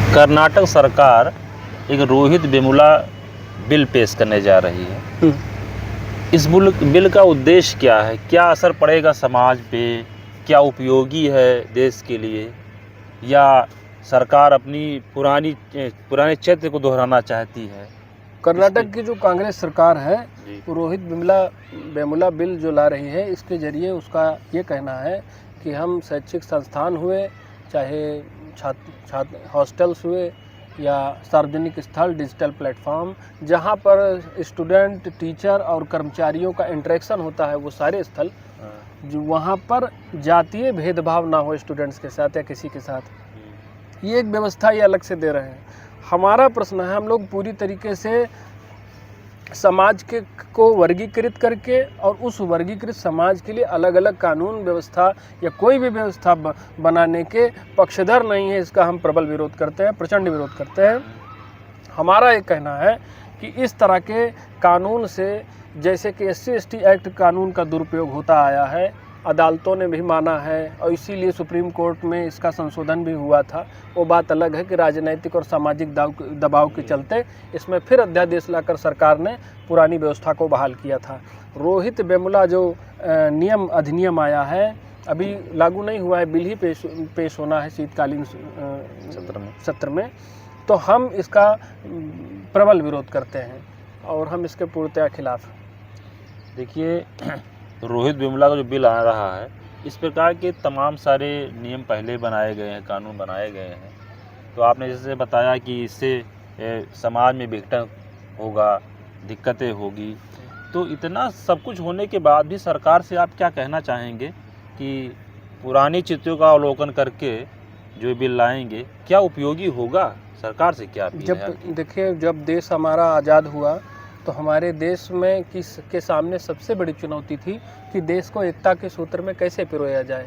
कर्नाटक सरकार एक रोहित वेमुला बिल पेश करने जा रही है। इस बिल का उद्देश्य क्या है? क्या असर पड़ेगा समाज पे? क्या उपयोगी है देश के लिए? या सरकार अपनी पुराने चरित्र को दोहराना चाहती है? कर्नाटक की जो कांग्रेस सरकार है जी। वो रोहित वेमुला बिल जो ला रही है, इसके जरिए उसका ये कहना है कि हम शैक्षिक संस्थान हुए, चाहे छात्र हॉस्टल्स हुए या सार्वजनिक स्थल, डिजिटल प्लेटफॉर्म, जहाँ पर स्टूडेंट, टीचर और कर्मचारियों का इंटरेक्शन होता है, वो सारे स्थल जो वहाँ पर जातीय भेदभाव ना हो स्टूडेंट्स के साथ या किसी के साथ, ये एक व्यवस्था ये अलग से दे रहे हैं। हमारा प्रश्न है, हम लोग पूरी तरीके से समाज को वर्गीकृत करके और उस वर्गीकृत समाज के लिए अलग अलग कानून व्यवस्था या कोई भी व्यवस्था बनाने के पक्षधर नहीं है। इसका हम प्रबल विरोध करते हैं, प्रचंड विरोध करते हैं। हमारा ये कहना है कि इस तरह के कानून से, जैसे कि SC/ST एक्ट कानून का दुरुपयोग होता आया है, अदालतों ने भी माना है और इसीलिए सुप्रीम कोर्ट में इसका संशोधन भी हुआ था। वो बात अलग है कि राजनीतिक और सामाजिक दबाव के चलते इसमें फिर अध्यादेश लाकर सरकार ने पुरानी व्यवस्था को बहाल किया था। रोहित वेमुला जो अधिनियम आया है, अभी लागू नहीं हुआ है, बिल ही पेश होना है शीतकालीन सत्र में, तो हम इसका प्रबल विरोध करते हैं और हम इसके पूर्णतया खिलाफ हैं। देखिए, रोहित वेमुला का जो बिल आ रहा है, इस प्रकार के तमाम सारे नियम पहले बनाए गए हैं, कानून बनाए गए हैं। तो आपने जैसे बताया कि इससे समाज में विघटन होगा, दिक्कतें होगी, तो इतना सब कुछ होने के बाद भी सरकार से आप क्या कहना चाहेंगे कि पुरानी चित्रों का अवलोकन करके जो बिल लाएंगे, क्या उपयोगी होगा? सरकार से क्या अपील है? देखिए, जब देश हमारा आज़ाद हुआ तो हमारे देश में के सामने सबसे बड़ी चुनौती थी कि देश को एकता के सूत्र में कैसे पिरोया जाए।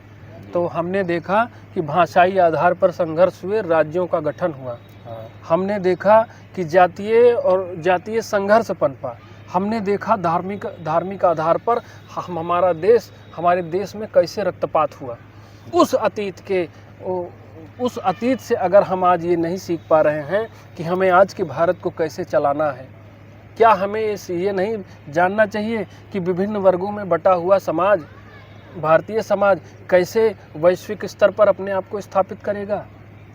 तो हमने देखा कि भाषाई आधार पर संघर्ष हुए, राज्यों का गठन हुआ। हमने देखा कि जातीय संघर्ष पनपा। हमने देखा धार्मिक आधार पर हमारे देश में कैसे रक्तपात हुआ। उस अतीत से अगर हम आज ये नहीं सीख पा रहे हैं कि हमें आज के भारत को कैसे चलाना है, क्या हमें ये नहीं जानना चाहिए कि विभिन्न वर्गों में बटा हुआ समाज, भारतीय समाज कैसे वैश्विक स्तर पर अपने आप को स्थापित करेगा?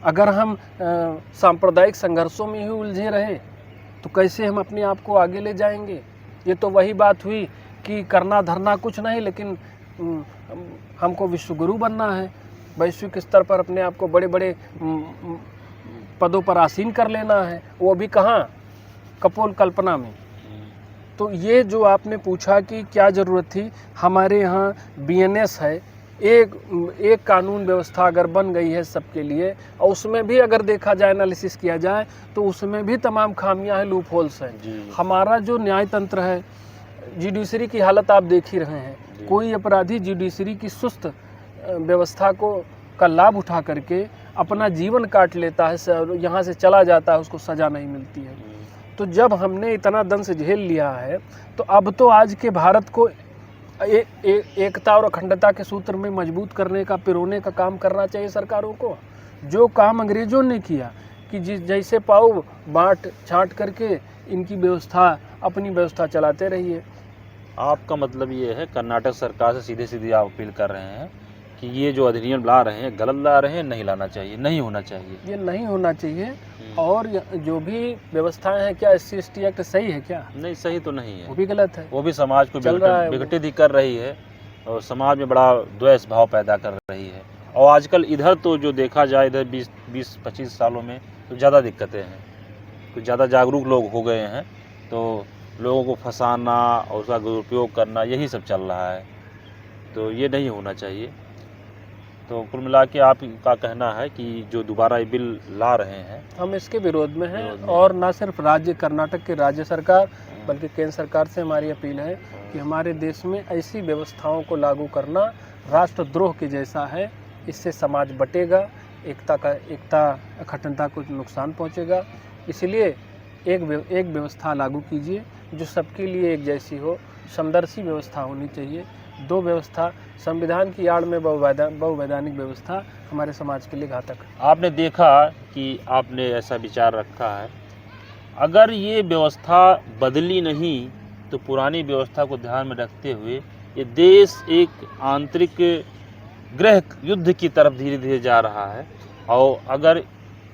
अगर हम सांप्रदायिक संघर्षों में ही उलझे रहे तो कैसे हम अपने आप को आगे ले जाएंगे? ये तो वही बात हुई कि करना धरना कुछ नहीं, लेकिन हमको विश्वगुरु बनना है, वैश्विक स्तर पर अपने आप को बड़े बड़े पदों पर आसीन कर लेना है, वो भी कहाँ, कपोल कल्पना में। तो ये जो आपने पूछा कि क्या ज़रूरत थी, हमारे यहाँ BNS है, एक कानून व्यवस्था अगर बन गई है सबके लिए, और उसमें भी अगर देखा जाए, एनालिसिस किया जाए, तो उसमें भी तमाम खामियां हैं, लूप होल्स हैं। हमारा जो न्याय तंत्र है, जुडिशरी की हालत आप देख ही रहे हैं। कोई अपराधी जुडिशरी की सुस्त व्यवस्था का लाभ उठा करके अपना जीवन काट लेता है, यहाँ से चला जाता है, उसको सज़ा नहीं मिलती है। तो जब हमने इतना दंश झेल लिया है, तो अब तो आज के भारत को एकता और अखंडता के सूत्र में मजबूत करने का, पिरोने का काम करना चाहिए सरकारों को। जो काम अंग्रेजों ने किया कि जैसे पाओ बांट छांट करके इनकी अपनी व्यवस्था चलाते रहिए। आपका मतलब ये है, कर्नाटक सरकार से सीधे आप अपील कर रहे हैं कि ये जो अधिनियम ला रहे हैं, गलत ला रहे हैं, नहीं लाना चाहिए, नहीं होना चाहिए, ये नहीं होना चाहिए। और जो भी व्यवस्थाएं हैं, क्या SC/ST एक्ट सही है? क्या नहीं, सही तो नहीं है, वो भी गलत है, वो भी समाज को विघटित ही कर रही है और समाज में बड़ा द्वेष भाव पैदा कर रही है। और आजकल इधर तो जो देखा जाए, इधर 20-25 सालों में तो ज़्यादा दिक्कतें हैं, कुछ ज़्यादा जागरूक लोग हो गए हैं, तो लोगों को फंसाना और उसका दुरुपयोग करना, यही सब चल रहा है। तो ये नहीं होना चाहिए। तो कुल मिला के आपका कहना है कि जो दोबारा ये बिल ला रहे हैं, हम इसके विरोध में हैं। और न सिर्फ कर्नाटक की राज्य सरकार, बल्कि केंद्र सरकार से हमारी अपील है कि हमारे देश में ऐसी व्यवस्थाओं को लागू करना राष्ट्रद्रोह के जैसा है। इससे समाज बटेगा, एकता अखंडता को नुकसान पहुंचेगा। इसलिए एक व्यवस्था लागू कीजिए जो सबके लिए एक जैसी हो, समदर्शी व्यवस्था होनी चाहिए। दो व्यवस्था, संविधान की आड़ में बहुवैधानिक व्यवस्था हमारे समाज के लिए घातक है। आपने देखा कि आपने ऐसा विचार रखा है, अगर ये व्यवस्था बदली नहीं तो पुरानी व्यवस्था को ध्यान में रखते हुए ये देश एक आंतरिक गृह युद्ध की तरफ धीरे धीरे जा रहा है, और अगर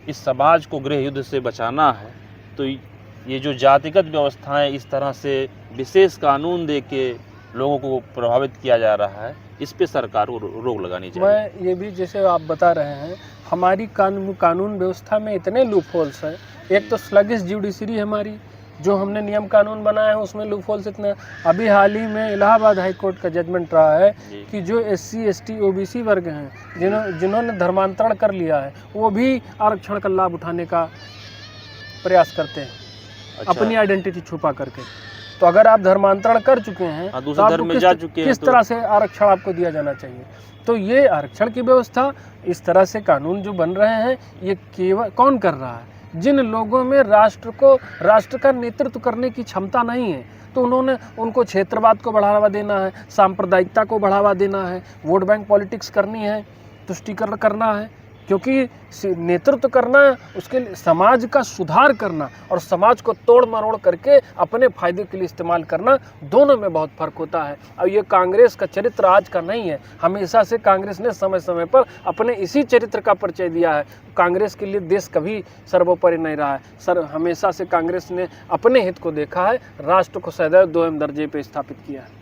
इस समाज को गृह युद्ध से बचाना है तो ये जो जातिगत व्यवस्थाएं इस तरह से विशेष कानून दे के लोगों को प्रभावित किया जा रहा है, इस पे सरकार को रोक लगानी चाहिए। मैं ये भी, जैसे आप बता रहे हैं, हमारी कानून व्यवस्था में इतने लूपहोल्स हैं। एक तो स्लगिश जुडिशरी हमारी, जो हमने नियम कानून बनाए हैं उसमें लूपहोल्स इतने। अभी हाल ही में इलाहाबाद हाई कोर्ट का जजमेंट रहा है कि जो SC ST OBC वर्ग हैं, जिन्होंने धर्मांतरण कर लिया है, वो भी आरक्षण का लाभ उठाने का प्रयास करते हैं। अच्छा। अपनी आइडेंटिटी छुपा करके। तो अगर आप धर्मांतरण कर चुके हैं तो दूसरे धर्म में जा चुके हैं, किस तरह से आरक्षण आपको दिया जाना चाहिए? तो ये आरक्षण की व्यवस्था, इस तरह से कानून जो बन रहे हैं, ये केवल कौन कर रहा है? जिन लोगों में राष्ट्र का नेतृत्व करने की क्षमता नहीं है, तो उनको क्षेत्रवाद को बढ़ावा देना है, सांप्रदायिकता को बढ़ावा देना है, वोट बैंक पॉलिटिक्स करनी है, तुष्टीकरण करना है। क्योंकि नेतृत्व करना, उसके लिए समाज का सुधार करना और समाज को तोड़ मरोड़ करके अपने फायदे के लिए इस्तेमाल करना, दोनों में बहुत फर्क होता है। और ये कांग्रेस का चरित्र आज का नहीं है, हमेशा से कांग्रेस ने समय समय पर अपने इसी चरित्र का परिचय दिया है। कांग्रेस के लिए देश कभी सर्वोपरि नहीं रहा है। हमेशा से कांग्रेस ने अपने हित को देखा है, राष्ट्र को सदैव 2वें दर्जे पर स्थापित किया है।